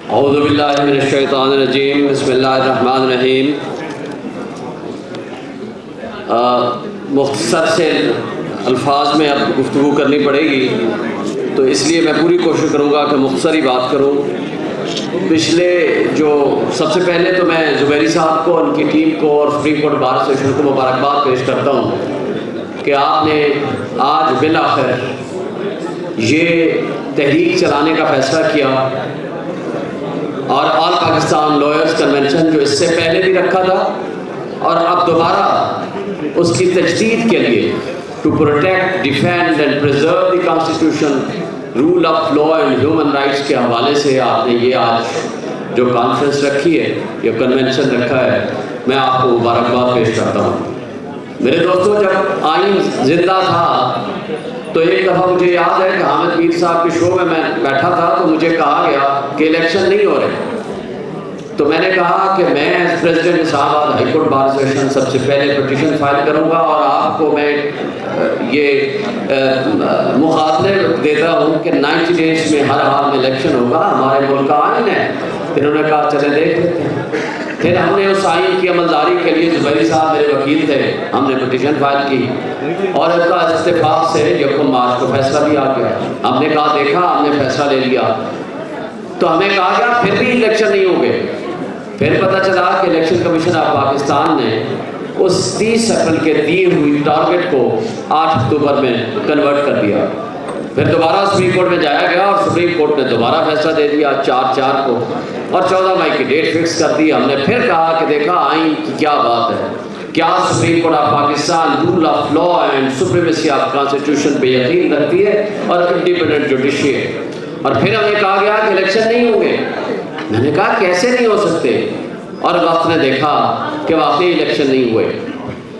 اعوذ باللہ من الشیطان الرجیم، بسم اللہ الرحمن الرحیم۔ مختصر سے الفاظ میں اب گفتگو کرنی پڑے گی، تو اس لیے میں پوری کوشش کروں گا کہ مختصر ہی بات کروں۔ سب سے پہلے تو میں زبیری صاحب کو، ان کی ٹیم کو اور سپریم کورٹ بار ایسوسیشن کو مبارکباد پیش کرتا ہوں کہ آپ نے آج بالآخر یہ تحریک چلانے کا فیصلہ کیا، اور آل پاکستان لائرز کنونشن جو اس سے پہلے بھی رکھا تھا اور اب دوبارہ اس کی تجدید کے لیے to protect, defend and preserve the constitution, rule of law and human rights کے حوالے سے آپ نے یہ آج جو کانفرنس رکھی ہے، یہ کنونشن رکھا ہے، میں آپ کو مبارکباد پیش کرتا ہوں۔ میرے دوستوں، جب آئین زندہ تھا تو ایک دفعہ مجھے یاد ہے کہ حامد میر صاحب کے شو میں بیٹھا تھا، تو مجھے کہا گیا کہ الیکشن نہیں ہو رہے، تو میں نے کہا کہ میں ایز پریزیڈنٹ اسلام آباد ہائی کورٹ بار ایسوسیشن سب سے پہلے پٹیشن فائل کروں گا، اور آپ کو میں یہ مخاطب دیتا ہوں کہ 90 ڈیز میں ہر حال میں الیکشن ہوگا، ہمارے ملک کا آئین ہے۔ پھر انہوں نے کہا چلے دیکھ لیتے ہیں۔ پھر ہم نے اس آئین کی عملداری کے لیے، زبیری صاحب میرے وکیل تھے، ہم نے پٹیشن فائل کی، اور اس کا اتفاق سے یکم مارچ کو فیصلہ بھی آ گیا۔ ہم نے کہا دیکھا، ہم نے فیصلہ لے لیا، تو ہمیں کہا گیا پھر بھی الیکشن نہیں ہوں گے۔ پھر پتہ چلا کہ الیکشن کمیشن آف پاکستان نے اس 30 اپریل کے دی ہوئی ٹارگٹ کو 8 اکتوبر میں کنورٹ کر دیا۔ پھر دوبارہ سپریم کورٹ میں جایا گیا، اور سپریم کورٹ نے دوبارہ فیصلہ دے دیا 4/4 کو، اور 14 مئی کی ڈیٹ فکس کر دی۔ ہم نے پھر کہا کہ دیکھا آئین کی کیا بات ہے، کیا Supreme Court of Pakistan rule of law and supremacy of constitution پہ یقین رکھتی ہے اور انڈیپینڈنٹ جوڈیشری ہے۔ اور پھر ہمیں کہا گیا کہ الیکشن نہیں ہوں گے۔ میں نے کہا کیسے نہیں ہو سکتے، اور وقت نے دیکھا کہ واقعی الیکشن نہیں ہوئے،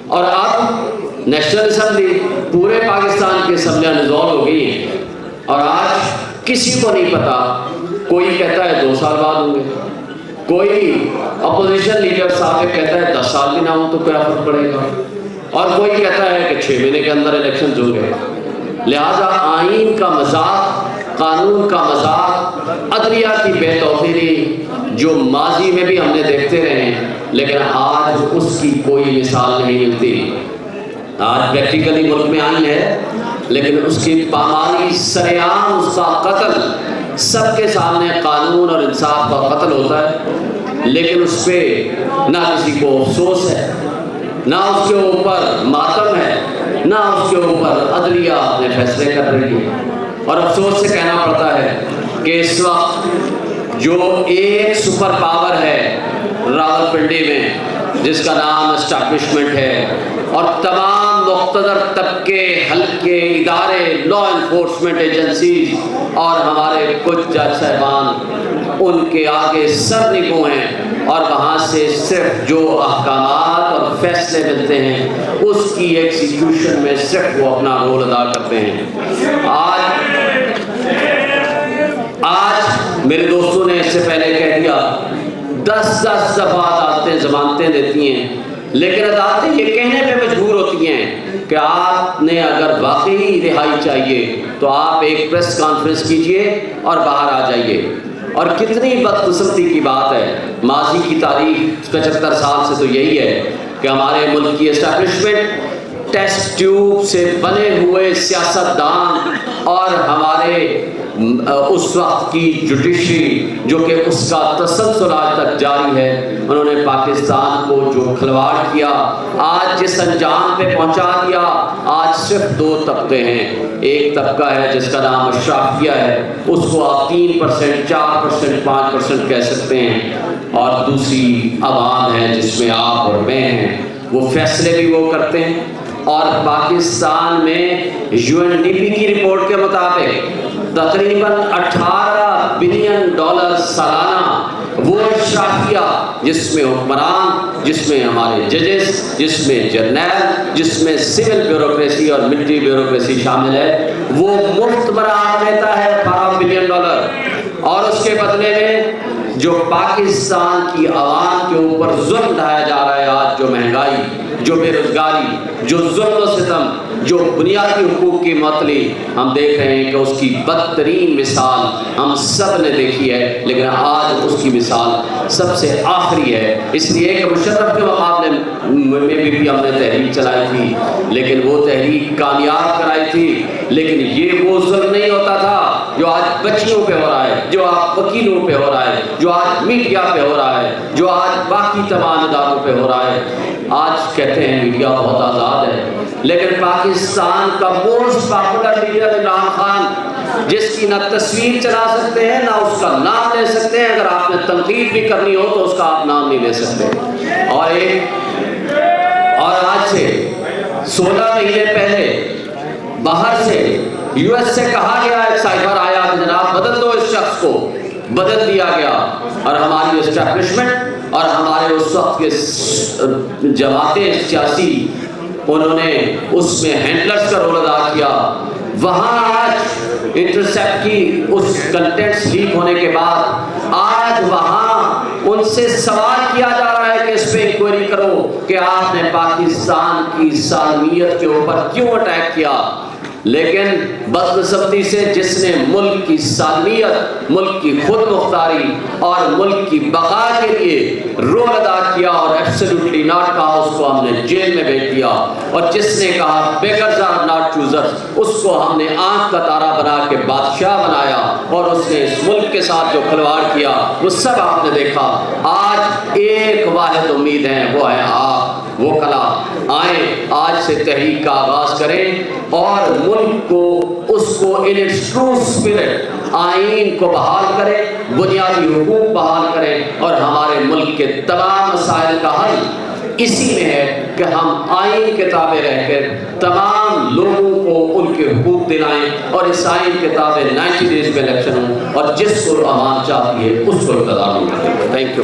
اور اب نیشنل اسمبلی پورے پاکستان کی اسمبلیاں ڈسولو ہو گئی ہیں، اور آج کسی کو نہیں پتا، کوئی کہتا ہے 2 سال بعد ہوں گے، کوئی اپوزیشن لیڈر صاحب کہتا ہے 10 سال بھی نہ ہوں تو کیا فرق پڑے گا، اور کوئی کہتا ہے کہ 6 مہینے کے اندر الیکشن ہوں گے۔ لہٰذا آئین کا مذاق، قانون کا مذاق، عدلیہ کی بے توفیری جو ماضی میں بھی ہم نے دیکھتے رہے ہیں، لیکن آج اس کی کوئی مثال نہیں ملتی۔ آج پریکٹیکلی ملک میں آئین ہے، لیکن اس کی پامالی، سرعام اس کا قتل، سب کے سامنے قانون اور انصاف کا قتل ہوتا ہے، لیکن اس پہ نہ کسی کو افسوس ہے، نہ اس کے اوپر ماتم ہے، نہ اس کے اوپر عدلیہ اپنے فیصلے کر رہی ہے۔ اور افسوس سے کہنا پڑتا ہے کہ اس وقت جو ایک سپر پاور ہے راولپنڈی میں، جس کا نام اسٹیبلشمنٹ ہے، اور تمام مقتدر طبقے، حلقے، ادارے، لا انفورسمنٹ ایجنسیز اور ہمارے کچھ جج صاحبان ان کے آگے سر نگو ہیں، اور وہاں سے صرف جو احکامات اور فیصلے ملتے ہیں اس کی ایکسیکیوشن میں صرف وہ اپنا رول ادا کرتے ہیں۔ آج میرے دوستوں نے اس سے پہلے کہہ دیا، 10 دفعہ عدالتیں ضمانتیں دیتی ہیں، لیکن عدالتیں یہ کہنے پہ مجبور ہوتی ہیں کہ آپ نے اگر واقعی رہائی چاہیے تو آپ ایک پریس کانفرنس کیجئے اور باہر آ جائیے۔ اور کتنی بدقسمتی کی بات ہے، ماضی کی تاریخ 75 سال سے تو یہی ہے کہ ہمارے ملک کی اسٹیبلشمنٹ ٹیسٹ ٹیوب سے بنے ہوئے سیاستدان اور ہمارے اس وقت کی جوڈیشری جو کہ اس کا تسلسل آج تک جاری ہے، انہوں نے پاکستان کو جو کھلواڑ کیا، آج جس انجام پہ پہنچا دیا۔ آج صرف 2 طبقے ہیں، ایک طبقہ ہے جس کا نام اشرافیہ ہے، اس کو آپ 3%، 4%، 5% کہہ سکتے ہیں، اور دوسری عوام ہے جس میں آپ اور میں ہیں، وہ فیصلے بھی وہ کرتے ہیں۔ اور پاکستان میں UNDP کی رپورٹ کے مطابق تقریباً $18 بلین سالانہ وہ اشرافیہ، جس میں حکمران، جس میں ہمارے ججز، جس میں جرنیل، جس میں سول بیوروکریسی اور ملٹری بیوروکریسی شامل ہے، وہ مفت برآمد دیتا ہے $12 بلین، اور اس کے بدلے میں جو پاکستان کی عوام کے اوپر ظلم ڈھایا جا رہا ہے آج، جو مہنگائی، جو بے روزگاری، جو ظلم و ستم، جو بنیادی حقوق کی معطلی، ہم دیکھ رہے ہیں کہ اس کی بدترین مثال ہم سب نے دیکھی ہے، لیکن آج اس کی مثال سب سے آخری ہے۔ اس لیے کہ مشرف کے مقابلے میں بھی ہم نے تحریک چلائی تھی، لیکن وہ تحریک کامیاب کرائی تھی، لیکن یہ وہ ظلم نہیں ہوتا تھا جو آج بچیوں پہ ہو رہا ہے، جو آج وکیلوں پہ ہو رہا ہے، جو آج میڈیا پہ ہو رہا ہے، جو آج باقی تمام اداروں پہ ہو رہا ہے۔ آج کہتے ہیں میڈیا بہت آزاد ہے، لیکن پاکستان کا most popular leader Imran Khan, جس کی نہ تصویر چلا سکتے ہیں نہ اس کا نام لے سکتے ہیں، اگر آپ نے تنقید بھی کرنی ہو تو اس کا آپ نام نہیں لے سکتے۔ اور آج سے 16 مہینے پہلے باہر سے یو ایس سے کہا گیا، ایک سائبر آیا کہ جناب بدل دو اس شخص کو، بدل دیا گیا، اور ہماری اسٹیبلشمنٹ اور ہمارے اس وقت کے جماعتیں سیاسی، انہوں نے اس میں ہینڈلرز کا رول ادا کیا۔ وہاں آج انٹرسیپٹ کی اس کنٹینٹس لیک ہونے کے بعد آج وہاں ان سے سوال کیا جا رہا ہے کہ اس پہ انکوائری کرو کہ آپ نے پاکستان کی سالمیت کے اوپر کیوں اٹیک کیا۔ لیکن بدقسمتی سے جس نے ملک کی سالمیت، ملک کی خود مختاری اور ملک کی بقا کے لیے رول ادا کیا اور ایبسلیوٹلی ناٹ کہا، اس کو ہم نے جیل میں بھیج دیا، اور جس نے کہا بیگرز آر ناٹ چوزرز، اس کو ہم نے آنکھ کا تارا بنا کے بادشاہ بنایا، اور اس نے اس ملک کے ساتھ جو کھلواڑ کیا وہ سب آپ نے دیکھا۔ آج ایک واحد امید ہے، وہ ہے آپ، وہ کلا آئیں، آج سے تحریک کا آغاز کریں اور ملک کو اس کو ان اٹس ٹرو اسپرٹ آئین کو بحال کریں، بنیادی حقوق بحال کریں، اور ہمارے ملک کے تمام مسائل کا حل اسی میں ہے کہ ہم آئین کے تابع رہ کر تمام لوگوں کو ان کے حقوق دلائیں، اور اس آئین کے تابع 90 ڈیز میں الیکشن ہوں، اور جس کو عوام چاہتی ہے اس کو اقتدار ملے۔ Thank you.